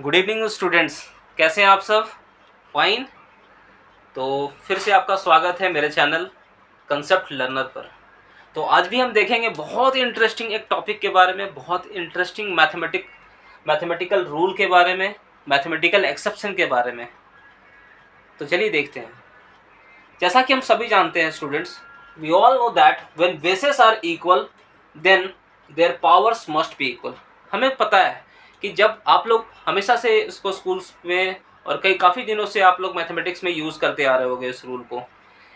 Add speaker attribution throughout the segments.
Speaker 1: Good evening students, कैसे हैं आप सब? फाइन। तो फिर से आपका स्वागत है मेरे चैनल कंसेप्ट लर्नर पर। तो आज भी हम देखेंगे बहुत ही इंटरेस्टिंग एक टॉपिक के बारे में, बहुत इंटरेस्टिंग मैथमेटिकल रूल के बारे में, मैथमेटिकल एक्सेप्शन के बारे में। तो चलिए देखते हैं। जैसा कि हम सभी जानते हैं students, we all know that when bases are equal then their powers must be equal. हमें पता है कि जब आप लोग हमेशा से इसको स्कूल्स में और काफ़ी दिनों से आप लोग मैथमेटिक्स में यूज़ करते आ रहे होंगे इस रूल को,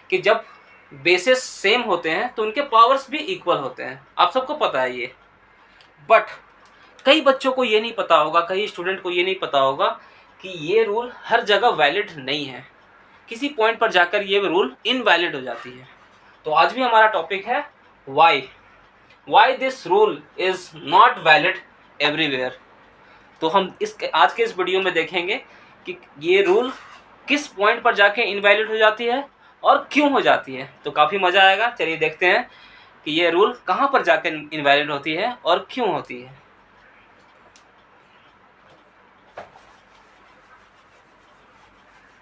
Speaker 1: कि जब बेसेस सेम होते हैं तो उनके पावर्स भी इक्वल होते हैं। आप सबको पता है ये। बट कई बच्चों को ये नहीं पता होगा, कई स्टूडेंट को ये नहीं पता होगा कि ये रूल हर जगह वैलिड नहीं है। किसी पॉइंट पर जाकर ये रूल इनवैलिड हो जाती है। तो आज भी हमारा टॉपिक है why this rule is not valid everywhere. तो हम आज के इस वीडियो में देखेंगे कि ये रूल किस पॉइंट पर जाके इनवैलिड हो जाती है और क्यों हो जाती है। तो काफ़ी मज़ा आएगा। चलिए देखते हैं कि ये रूल कहाँ पर जाकर इनवैलिड होती है और क्यों होती है।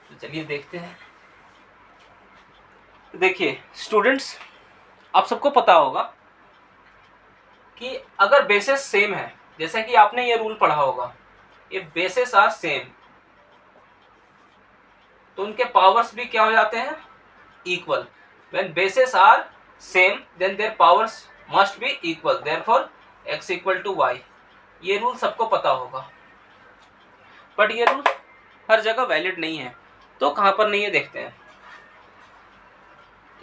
Speaker 1: तो चलिए देखते हैं। देखिए स्टूडेंट्स, आप सबको पता होगा कि अगर बेसिस सेम है, जैसा कि आपने ये रूल पढ़ा होगा, ये बेसिस आर सेम, तो उनके पावर्स भी क्या हो जाते हैं? Equal. When basis are same then their powers must be equal, therefore x equal to y. ये रूल सबको पता होगा। बट ये रूल हर जगह वैलिड नहीं है। तो कहाँ पर नहीं है देखते हैं।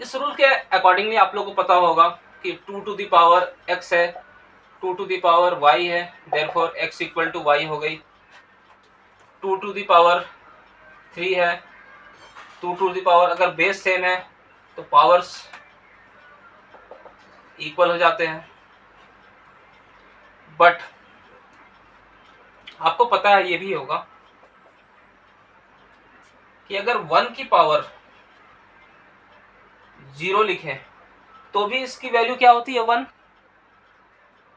Speaker 1: इस रूल के अकॉर्डिंगली आप लोगों को पता होगा कि 2 टू द पावर x है, 2 टू द पावर y है, therefore x equal to y हो गई। 2 टू द पावर 3 है, 2 टू द पावर, अगर बेस सेम है तो पावर्स इक्वल हो जाते हैं। बट आपको पता है ये भी होगा कि अगर 1 की पावर 0 लिखें तो भी इसकी वैल्यू क्या होती है? 1।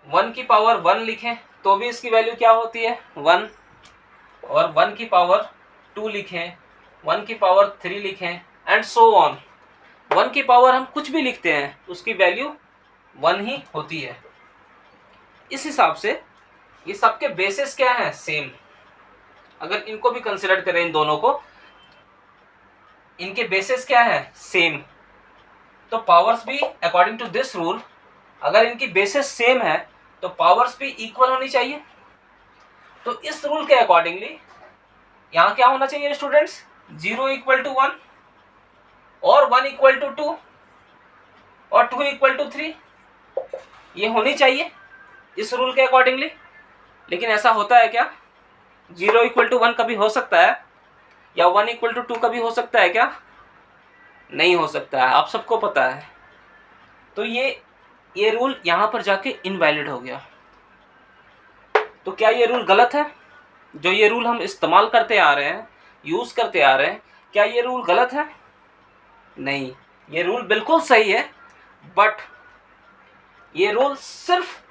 Speaker 1: 1 की पावर 1 लिखें तो भी इसकी वैल्यू क्या होती है? 1। और 1 की पावर 2 लिखें, 1 की पावर 3 लिखें, एंड सो ऑन। 1 की पावर हम कुछ भी लिखते हैं उसकी वैल्यू 1 ही होती है। इस हिसाब से ये सबके बेसिस क्या है? सेम। अगर इनको भी कंसिडर करें, इन दोनों को, इनके बेसिस क्या है? सेम। तो पावर्स भी अकॉर्डिंग टू दिस रूल, अगर इनकी बेसिस सेम है तो पावर्स भी इक्वल होनी चाहिए। तो इस रूल के अकॉर्डिंगली यहाँ क्या होना चाहिए स्टूडेंट्स? 0 इक्वल टू 1 और 1 इक्वल टू 2 और 2 इक्वल टू 3, ये होनी चाहिए इस रूल के अकॉर्डिंगली। लेकिन ऐसा होता है क्या? 0 इक्वल टू 1 कभी हो सकता है, या 1 इक्वल टू 2 कभी हो सकता है क्या? नहीं हो सकता है, आप सबको पता है। तो ये रूल यहाँ पर जाके इनवैलिड हो गया। तो क्या ये रूल गलत है? जो ये रूल हम इस्तेमाल करते आ रहे हैं, यूज़ करते आ रहे हैं, क्या ये रूल गलत है? नहीं, ये रूल बिल्कुल सही है। बट ये रूल सिर्फ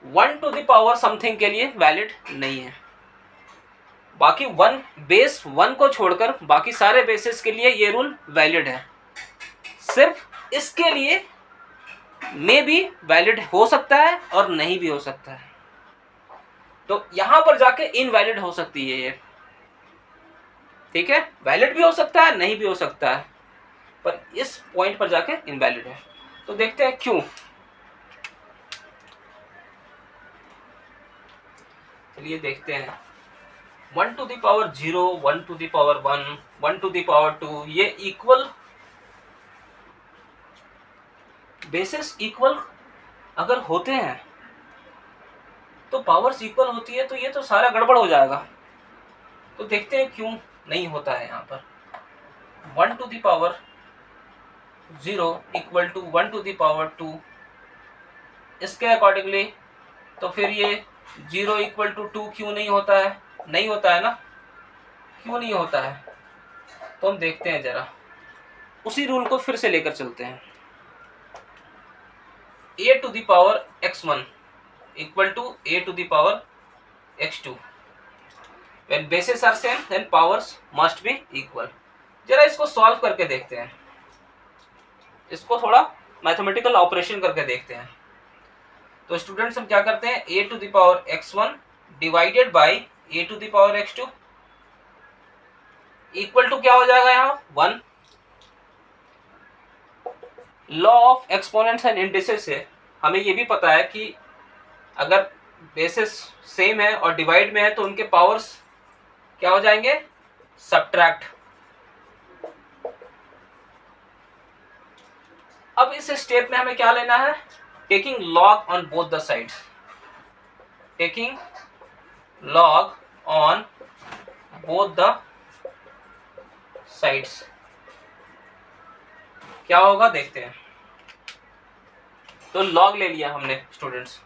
Speaker 1: 1 टू द पावर समथिंग के लिए वैलिड नहीं है। बाकी बेस 1 को छोड़कर बाकी सारे बेसिस के लिए ये रूल वैलिड है। सिर्फ इसके लिए मे भी वैलिड हो सकता है और नहीं भी हो सकता है। तो यहां पर जाके इनवैलिड हो सकती है ये। ठीक है, वैलिड भी हो सकता है, नहीं भी हो सकता है, पर इस पॉइंट पर जाके इनवैलिड है। तो देखते हैं क्यों। चलिए देखते हैं। 1 to the power 0, 1 to the power 1, 1 to the power 2, ये इक्वल बेसिस इक्वल अगर होते हैं तो पावर्स इक्वल होती है, तो ये तो सारा गड़बड़ हो जाएगा। तो देखते हैं क्यों नहीं होता है। यहाँ पर 1 to the power 0 equal to 1 to the power 2, इसके अकॉर्डिंगली तो फिर ये 0 इक्वल टू 2 क्यों नहीं होता है? नहीं होता है ना। क्यों नहीं होता है? तो हम देखते हैं जरा, उसी रूल को फिर से लेकर चलते हैं। a to the power x1 equal to a to the power x2। When basis are same then powers must be equal. जरा इसको सॉल्व करके देखते हैं, इसको थोड़ा मैथमेटिकल ऑपरेशन करके देखते हैं। तो स्टूडेंट्स हम क्या करते हैं, a to the power x1 divided by a to the power x2 equal to क्या हो जाएगा यहाँ 1। Law of exponents and indices से हमें ये भी पता है कि अगर बेसिस सेम है और डिवाइड में है तो उनके पावर्स क्या हो जाएंगे, सब्ट्रैक्ट। अब इस स्टेप में हमें क्या लेना है, taking log on both the sides, taking log on both the sides. क्या होगा देखते हैं। तो लॉग ले लिया हमने students,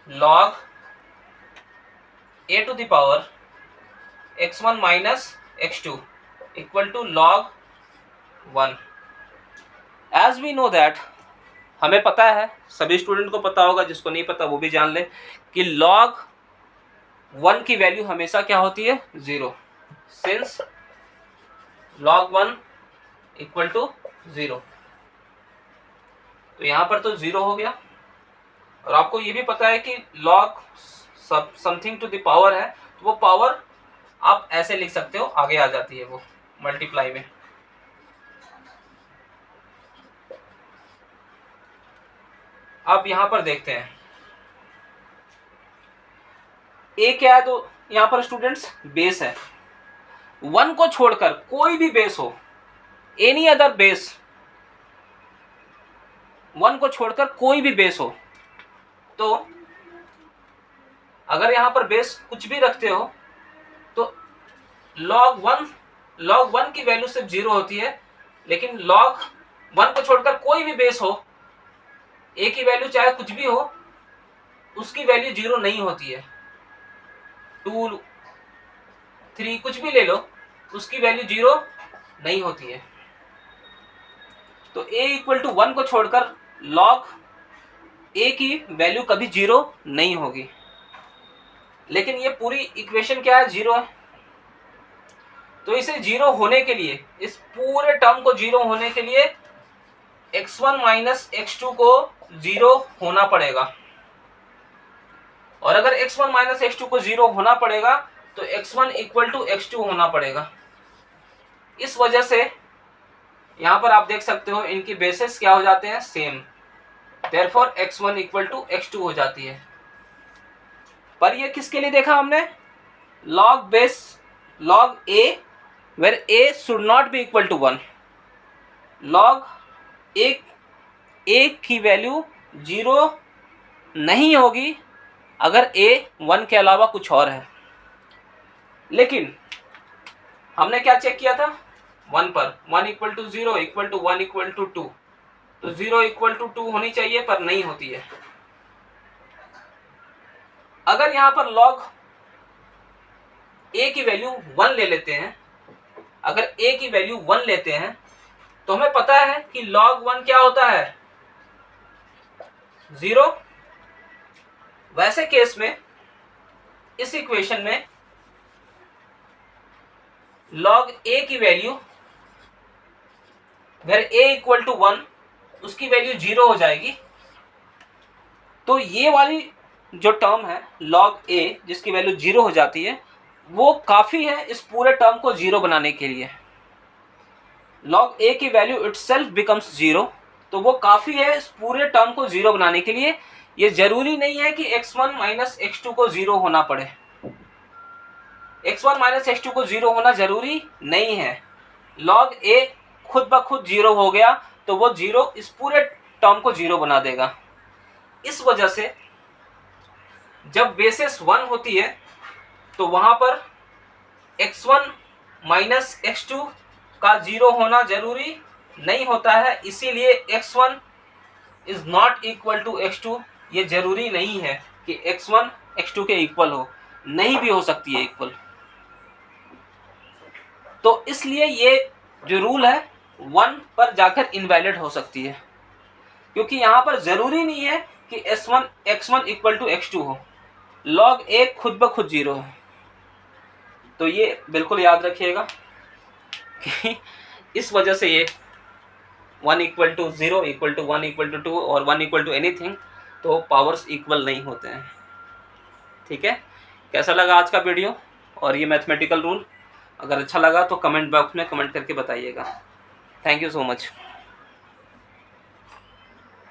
Speaker 1: log a to the power x1 minus x2 equal to log 1। As we know that, हमें पता है, सभी स्टूडेंट को पता होगा, जिसको नहीं पता वो भी जान ले कि लॉग 1 की वैल्यू हमेशा क्या होती है, 0, सिंस log 1 इक्वल टू 0। तो यहां पर तो 0 हो गया। और आपको ये भी पता है कि log something to the power है, तो वो पावर आप ऐसे लिख सकते हो, आगे आ जाती है वो मल्टीप्लाई में। आप यहां पर देखते हैं a क्या है, तो यहां पर स्टूडेंट्स बेस है। 1 को छोड़कर कोई भी बेस हो, एनी अदर बेस, 1 को छोड़कर कोई भी बेस हो, तो अगर यहां पर बेस कुछ भी रखते हो तो log 1 की वैल्यू सिर्फ 0 होती है, लेकिन log 1 को छोड़कर कोई भी बेस हो, a की वैल्यू चाहे कुछ भी हो, उसकी वैल्यू 0 नहीं होती है। 2, 3 कुछ भी ले लो, उसकी वैल्यू 0 नहीं होती है। तो a इक्वल टू 1 को छोड़कर log a की वैल्यू कभी 0 नहीं होगी। लेकिन ये पूरी इक्वेशन क्या है, 0 है। तो इसे 0 होने के लिए, इस पूरे टर्म को 0 होने के लिए x1 माइनस x2 को 0 होना पड़ेगा। और अगर x1 माइनस x2 को 0 होना पड़ेगा तो x1 इक्वल टू x2 होना पड़ेगा। इस वजह से यहां पर आप देख सकते हो इनकी बेसिस क्या हो जाते हैं, same, therefore x1 equal to x2 हो जाती है। पर ये किसके लिए देखा हमने, log a where a should not be equal to 1। log a की वैल्यू 0 नहीं होगी अगर a 1 के अलावा कुछ और है। लेकिन हमने क्या चेक किया था, 1 पर 1 equal to 0 equal to 1 equal to 2, तो 0 इक्वल टू 2 होनी चाहिए, पर नहीं होती है। अगर यहां पर log a की वैल्यू 1 ले लेते हैं, अगर a की वैल्यू 1 लेते हैं तो हमें पता है कि log 1 क्या होता है, 0। वैसे केस में इस इक्वेशन में log a की वैल्यू अगर a इक्वल टू 1, उसकी वैल्यू 0 हो जाएगी। तो ये वाली जो टर्म है log a जिसकी वैल्यू 0 हो जाती है, वो काफी है इस पूरे टर्म को 0 बनाने के लिए। log a की वैल्यू इटसेल्फ बिकम्स 0, तो वो काफी है इस पूरे टर्म को 0 बनाने के लिए। ये जरूरी नहीं है कि x1 माइनस x2 को 0 होना पड़े, x1 माइनस x2 को 0 होना जरूरी नहीं है। log a खुद ब खुद 0 हो गया तो वो 0 इस पूरे टर्म को 0 बना देगा। इस वजह से जब बेसिस 1 होती है तो वहां पर x1 माइनस x2 का 0 होना जरूरी नहीं होता है, इसीलिए x1 is not equal to x2। ये जरूरी नहीं है कि x1 x2 के इक्वल हो, नहीं भी हो सकती है इक्वल। तो इसलिए ये जो रूल है 1 पर जाकर इनवैलिड हो सकती है, क्योंकि यहां पर जरूरी नहीं है कि x1 इक्वल टू x2 हो, log a खुद ब खुद 0 है। तो ये बिल्कुल याद रखिएगा कि इस वजह से ये 1 equal to 0 equal to 1 equal to 2 और 1 इक्वल टू एनीथिंग, तो पावर्स इक्वल नहीं होते हैं। ठीक है, कैसा लगा आज का वीडियो और ये मैथमेटिकल रूल? अगर अच्छा लगा तो कमेंट बॉक्स में कमेंट करके बताइएगा। Thank you so much.